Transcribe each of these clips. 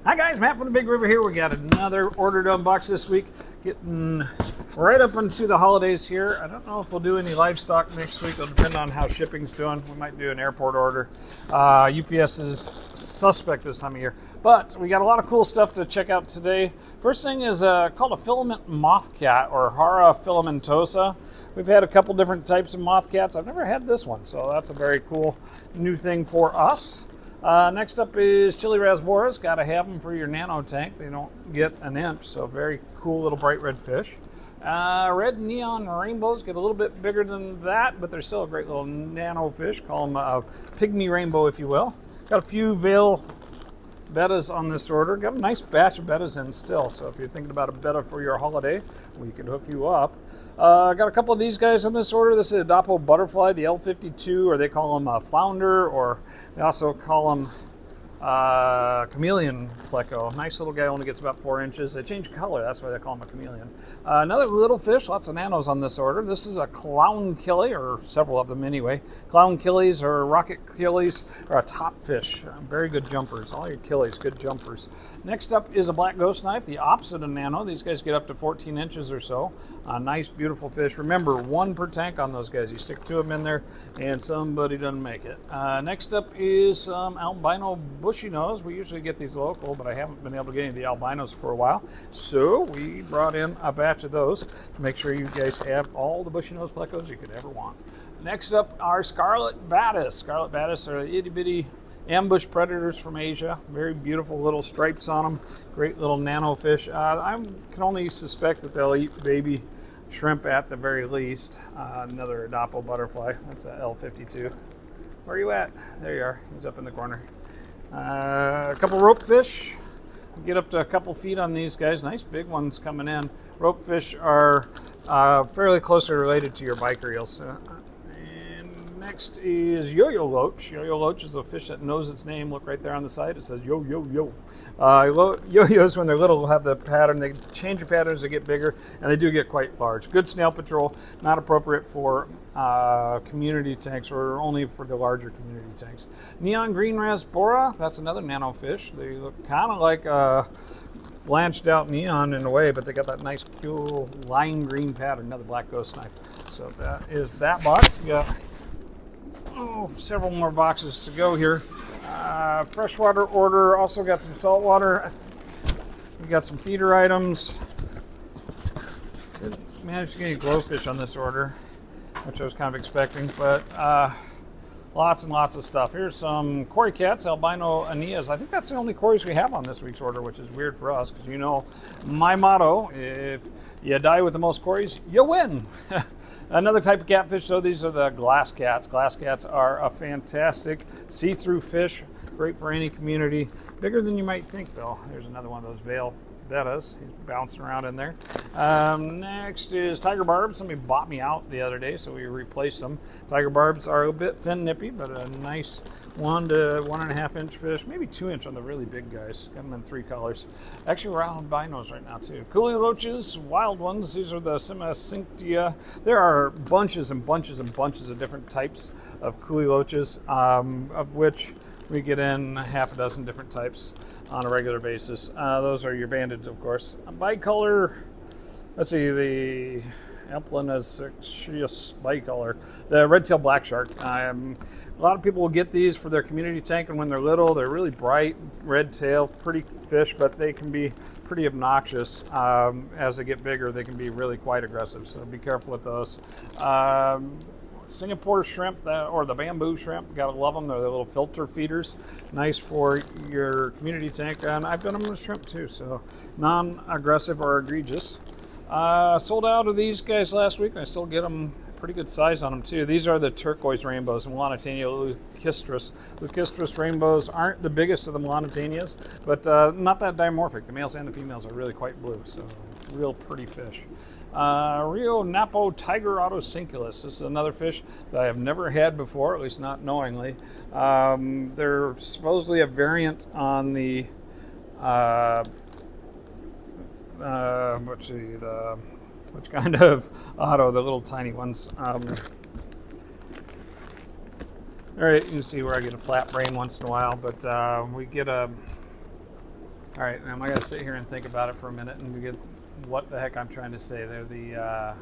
Hi guys, Matt from the Big River here. We got another order to unbox this week. Getting right up into the holidays here. I don't know if we'll do any livestock next week. It'll depend on how shipping's doing. We might do an airport order. UPS is suspect this time of year. But we got a lot of cool stuff to check out today. First thing is called a filament moth cat, or Hara filamentosa. We've had a couple different types of moth cats. I've never had this one, so that's a very cool new thing for us. Next up is chili rasboras. Got to have them for your nano tank. They don't get an inch, so very cool little bright red fish. Red neon rainbows get a little bit bigger than that, but they're still a great little nano fish. Call them a pygmy rainbow, if you will. Got a few veil bettas on this order. Got a nice batch of bettas in still, so if you're thinking about a betta for your holiday, we can hook you up. Got a couple of these guys on this order. This is a Dapo butterfly, the L52, or they call them a flounder, or they also call them chameleon pleco. Nice little guy, only gets about 4 inches. They change color, that's why they call him a chameleon. Another little fish, lots of nanos on this order. This is a clown killie, or several of them anyway. Clown killies or rocket killies are a top fish. Very good jumpers. All your killies, good jumpers. Next up is a black ghost knife, the opposite of nano. These guys get up to 14 inches or so. Nice, beautiful fish. Remember, 1 per tank on those guys. You stick 2 of them in there, and somebody doesn't make it. Next up is some albino bushy nose. We usually get these local, but I haven't been able to get any of the albinos for a while. So we brought in a batch of those to make sure you guys have all the bushy nose plecos you could ever want. Next up are scarlet batis. Scarlet batis are itty bitty ambush predators from Asia. Very beautiful little stripes on them. Great little nano fish. I can only suspect that they'll eat baby shrimp at the very least. Another Dapo butterfly. That's a L52. Where are you at? There you are. He's up in the corner. A couple rope fish. Get up to a couple feet on these guys. Nice big ones coming in. Rope fish are fairly closely related to your biker eels. Next is yo-yo loach. Yo-yo loach is a fish that knows its name. Look right there on the side. It says yo-yo-yo. Yo-yos, when they're little, will have the pattern. They change the patterns, they get bigger, and they do get quite large. Good snail patrol. Not appropriate for community tanks, or only for the larger community tanks. Neon green rasbora. That's another nano fish. They look kind of like blanched out neon in a way, but they got that nice, cool lime green pattern. Another black ghost knife. So that is that box. We got several more boxes to go here. Freshwater order, also got some saltwater. We got some feeder items. Didn't manage to get any glowfish on this order, which I was kind of expecting, but lots and lots of stuff. Here's some Cory cats, albino Aeneas. I think that's the only Corys we have on this week's order, which is weird for us, because you know my motto, if you die with the most Corys, you win. Another type of catfish, though, these are the glass cats. Glass cats are a fantastic see-through fish, great for any community. Bigger than you might think, though. There's another one of those veil bettas. He's bouncing around in there. Next is tiger barbs. Somebody bought me out the other day, so we replaced them. Tiger barbs are a bit thin nippy, but a nice 1 to 1.5 inch fish, maybe 2 inch on the really big guys. Got them in 3 colors. Actually, we're out on albinos right now too. Coolie loaches, wild ones. These are the Semicinctia. There are bunches and bunches and bunches of different types of coolie loaches, of which we get in half a dozen different types on a regular basis. Those are your banded, of course. Bicolor, let's see, the Amplinaceus bicolor, the red-tailed black shark. A lot of people will get these for their community tank, and when they're little, they're really bright, red tail, pretty fish, but they can be pretty obnoxious. As they get bigger, they can be really quite aggressive, so be careful with those. Singapore shrimp, or the bamboo shrimp, gotta love them. They're the little filter feeders, nice for your community tank, and I've done them with shrimp too, so non-aggressive or egregious. Sold out of these guys last week. I still get them pretty good size on them too. These are the turquoise rainbows, Melanitania leucistris. Leucistris rainbows aren't the biggest of the Melanitanias, but not that dimorphic. The males and the females are really quite blue, so real pretty fish. Rio Napo tiger autocinculus. This is another fish that I have never had before, at least not knowingly. They're supposedly a variant on the let's see, which kind of auto, the little tiny ones. All right, you can see where I get a flat brain once in a while, but we get a All right, now I got to sit here and think about it for a minute and get what the heck I'm trying to say. They're the,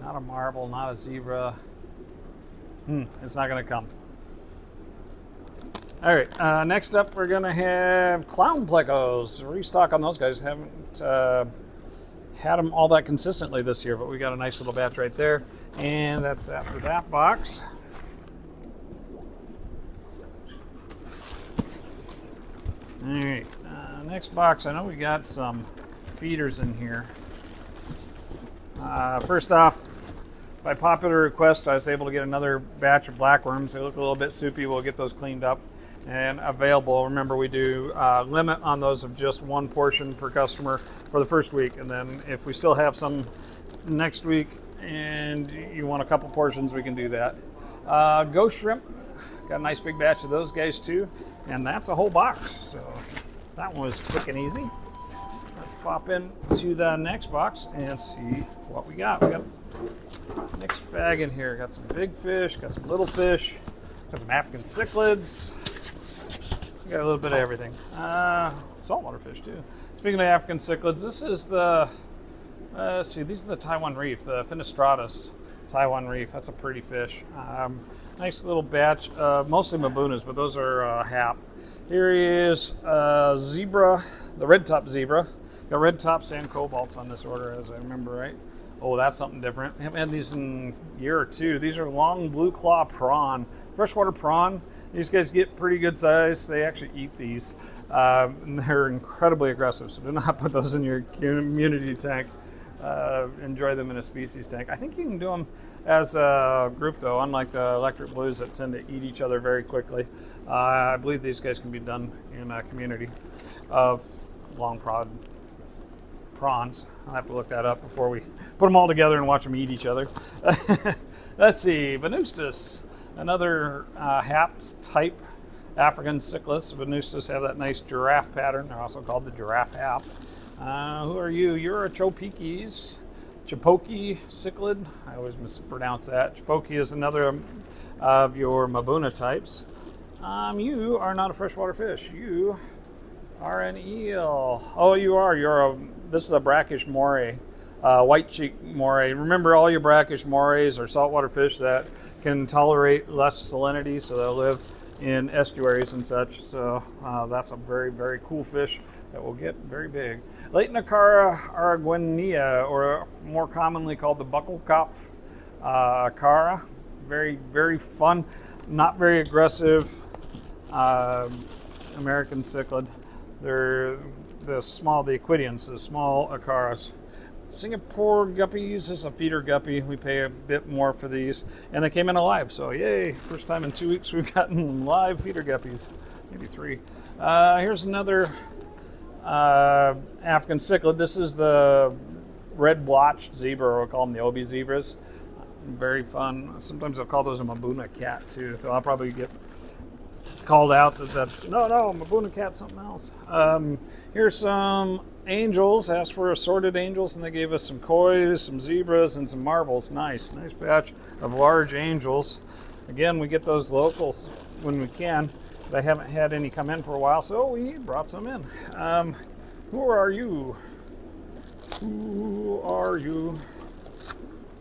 not a marble, not a zebra. It's not going to come. All right, next up we're going to have clown plecos. Restock on those guys. Haven't had them all that consistently this year, but we got a nice little batch right there. And that's that for that box. All right, next box. I know we got some feeders in here. First off, by popular request, I was able to get another batch of blackworms. They look a little bit soupy. We'll get those cleaned up and available. Remember, we do limit on those of just one portion per customer for the first week, and then if we still have some next week and you want a couple portions, we can do that. Ghost shrimp, got a nice big batch of those guys too, and that's a whole box, so that one was quick and easy. Let's pop into the next box and see what we got. We got a mixed bag in here. Got some big fish, got some little fish, got some African cichlids. We got a little bit of everything. Saltwater fish too. Speaking of African cichlids, this is the, let's see, these are the Taiwan reef, the Finistratus Taiwan reef. That's a pretty fish. Nice little batch, mostly Mabunas, but those are hap. Here is zebra, the red top zebra. Got red tops and cobalts on this order, as I remember right. Oh, that's something different. I haven't had these in a year or two. These are long blue claw prawn, freshwater prawn. These guys get pretty good size. They actually eat these. And they're incredibly aggressive, so do not put those in your community tank. Enjoy them in a species tank. I think you can do them as a group, though, unlike the electric blues that tend to eat each other very quickly. I believe these guys can be done in a community of long prawns. I'll have to look that up before we put them all together and watch them eat each other. Let's see, Venustus, another haps type African cichlids. Venustus have that nice giraffe pattern. They're also called the giraffe hap. Who are you? You're a Chopikis. Chipoki cichlid. I always mispronounce that. Chipoki is another of your Mabuna types. You are not a freshwater fish. You are an eel. Oh, you are. This is a brackish moray, white cheek moray. Remember, all your brackish morays are saltwater fish that can tolerate less salinity, so they'll live in estuaries and such. So that's a very, very cool fish that will get very big. Latenacara araguinea, or more commonly called the bucklecop cara. Very, very fun, not very aggressive American cichlid. They're the Equidians, the small acaras. Singapore guppies is a feeder guppy. We pay a bit more for these, and they came in alive, so yay. First time in 2 weeks we've gotten live feeder guppies, maybe 3. Here's another African cichlid. This is the red blotched zebra, or we'll call them the Obi zebras. Very fun. Sometimes I'll call those a Mabuna cat too. So I'll probably get called out that's no Mabuna cat, something else. Here's some angels. Asked for assorted angels, and they gave us some kois, some zebras, and some marbles. Nice batch of large angels. Again, we get those locals when we can. I haven't had any come in for a while, so we brought some in. Who are you? Who are you?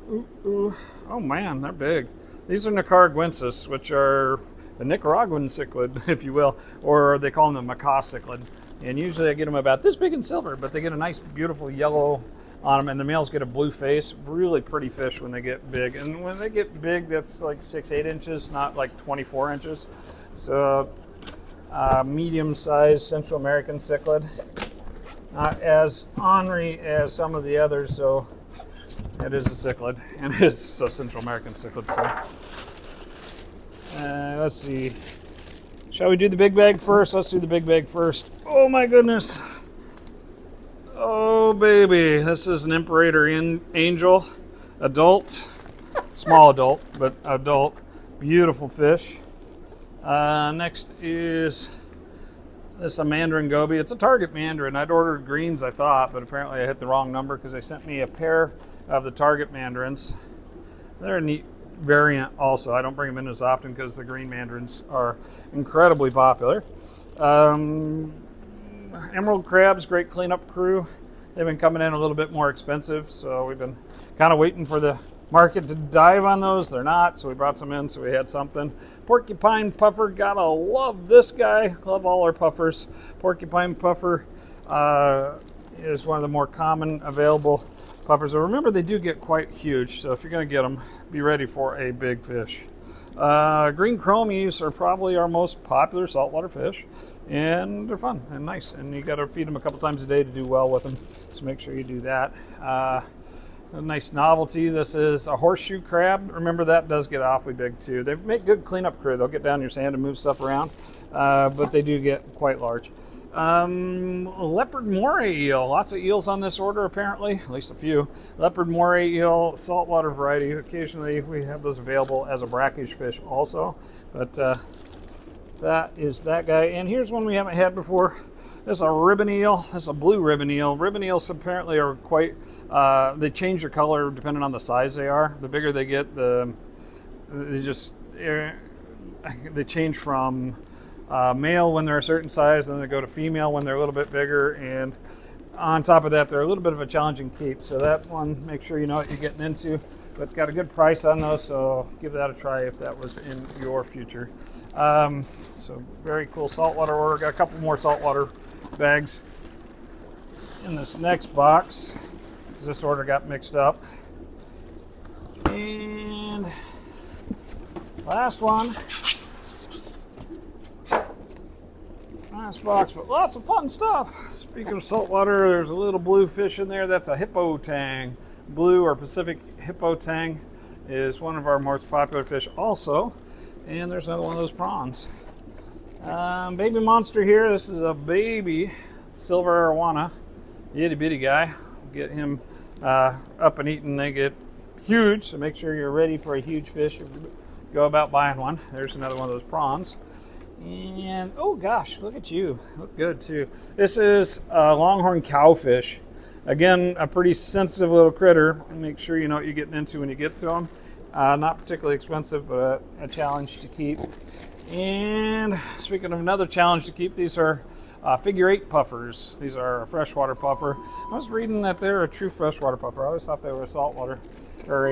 Ooh. Oh man, they're big. These are Nicaraguensis, which are the Nicaraguan cichlid, if you will, or they call them the macaw cichlid. And usually I get them about this big in silver, but they get a nice, beautiful yellow on them, and the males get a blue face. Really pretty fish when they get big. And when they get big, that's like 6-8 inches, not like 24 inches. So medium-sized Central American cichlid. Not as ornery as some of the others, so it is a cichlid, and it is a Central American cichlid. So let's see. Shall we do the big bag first? Let's do the big bag first. Oh my goodness. Oh baby, this is an Imperator angel, adult, small adult, but adult. Beautiful fish. Next is this a mandarin goby. It's a target mandarin. I'd ordered greens, I thought, but apparently I hit the wrong number because they sent me a pair of the target mandarins. They're a neat variant also. I don't bring them in as often because the green mandarins are incredibly popular. Emerald crabs, great cleanup crew. They've been coming in a little bit more expensive, so we've been kind of waiting for the market to dive on those. They're not, so we brought some in, so we had something. Porcupine puffer, gotta love this guy. Love all our puffers. Porcupine puffer is one of the more common available puffers. So remember, they do get quite huge, so if you're gonna get them, be ready for a big fish. Green chromies are probably our most popular saltwater fish, and they're fun and nice, and you got to feed them a couple times a day to do well with them, so make sure you do that. A nice novelty, this is a horseshoe crab. Remember, that does get awfully big too. They make good cleanup crew. They'll get down your sand and move stuff around, but they do get quite large. Leopard moray eel, lots of eels on this order apparently, at least a few. Leopard moray eel, saltwater variety. Occasionally we have those available as a brackish fish also, but that is that guy. And here's one we haven't had before. This is a ribbon eel. This is a blue ribbon eel. Ribbon eels apparently are quite, they change their color depending on the size they are. The bigger they get, they change from male when they're a certain size, then they go to female when they're a little bit bigger, and on top of that, they're a little bit of a challenging keep. So that one, make sure you know what you're getting into, but got a good price on those, so give that a try if that was in your future. So very cool saltwater order. Got a couple more saltwater bags in this next box because this order got mixed up. And last one. Nice box, but lots of fun stuff. Speaking of saltwater, there's a little blue fish in there. That's a hippo tang. Blue or Pacific hippo tang is one of our most popular fish also. And there's another one of those prawns. Baby monster here. This is a baby silver arowana. Itty bitty guy. Get him up and eating. They get huge, so make sure you're ready for a huge fish if you go about buying one. There's another one of those prawns. And oh gosh, look at you. Look good too. This is a longhorn cowfish. Again, a pretty sensitive little critter. Make sure you know what you're getting into when you get to them. Not particularly expensive, but a challenge to keep. And speaking of another challenge to keep, these are figure 8 puffers. These are a freshwater puffer. I was reading that they're a true freshwater puffer. I always thought they were a saltwater or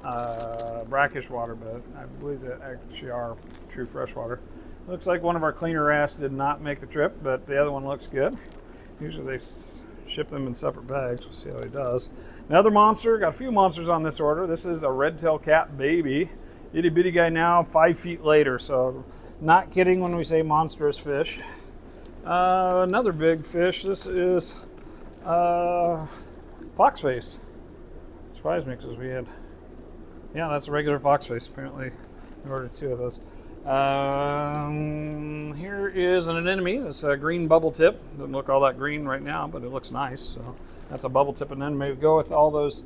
a brackish water, but I believe they actually are true freshwater. Looks like one of our cleaner wrasse did not make the trip, but the other one looks good. Usually they ship them in separate bags. We'll see how he does. Another monster. Got a few monsters on this order. This is a red-tailed cat baby. Itty bitty guy now, 5 feet later. So not kidding when we say monstrous fish. Another big fish. This is foxface. Surprised me because we had, yeah, that's a regular foxface. Apparently we ordered 2 of those. Here is an anemone. That's a green bubble tip. Doesn't look all that green right now, but it looks nice. So that's a bubble tip anemone. Go with all those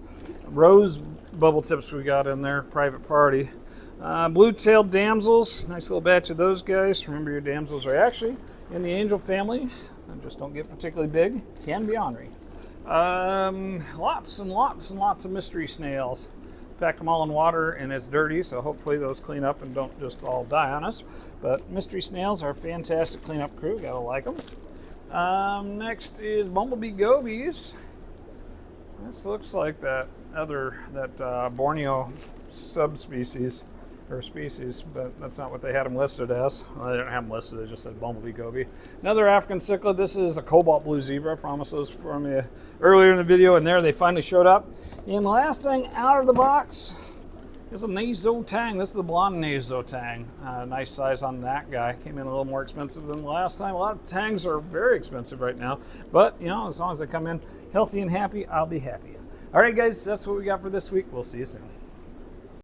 rose bubble tips we got in there. Private party. Blue-tailed damsels. Nice little batch of those guys. Remember, your damsels are actually in the angel family. They just don't get particularly big. Can be ornery. Lots and lots and lots of mystery snails. Packed them all in water and it's dirty, so hopefully those clean up and don't just all die on us. But mystery snails are a fantastic cleanup crew. Gotta like them. Next is bumblebee gobies. This looks like that Borneo subspecies or species, but that's not what they had them listed as. Well, they didn't have them listed, they just said bumblebee goby. Another African cichlid. This is a cobalt blue zebra. I promised those from you earlier in the video, and there they finally showed up. And the last thing out of the box is a naso tang. This is the blonde naso tang. Nice size on that guy. Came in a little more expensive than the last time. A lot of tangs are very expensive right now, but you know, as long as they come in healthy and happy, I'll be happy. All right, guys, that's what we got for this week. We'll see you soon.